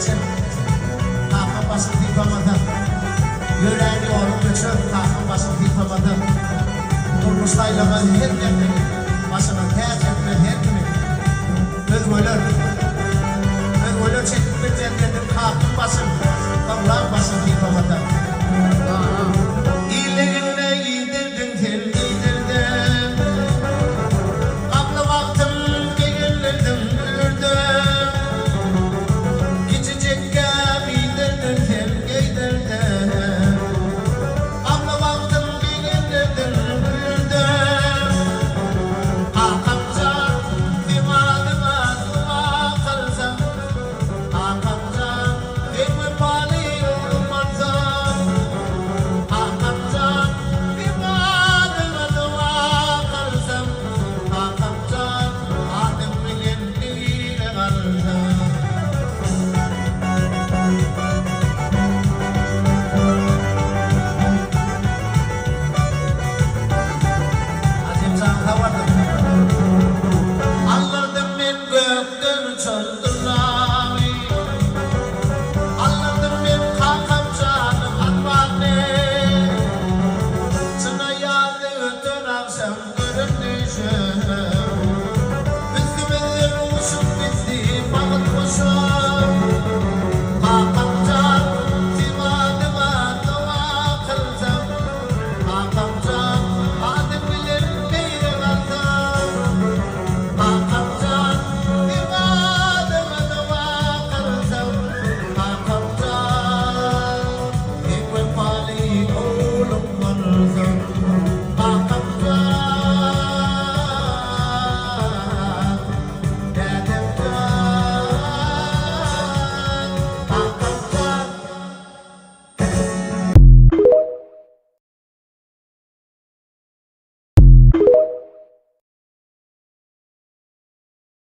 için tahmin basıp yıkamadım. Yüreğini onun için tahmin basıp yıkamadım. Durmuşlaylaman her birinin başına tez etmen her günü. Özgürler çekip bir cennetin tahmin basıp Allah'ın basıp yıkamadım. İyilerimle giydirdin, tel giydirdin. Kablı vaktim giydirdin, büyürdün. İçecekke giydirdin, tel giydirdin. Kablı vaktim giydirdin, büyürdün. Arkamca divanıma dua kılsam. Arkamca ekmek bali olmazsam. Arkamca divanıma dua kılsam. Arkamca adımı yendiğine kalsam. Azim sana vardım. Allah'ım ben gökten çöldürami. Allah'ım ben kankam canım anvane. Sana yazı ötün akşam görünüşüm. Üstümüzün uşum bitti, bağıt boşum.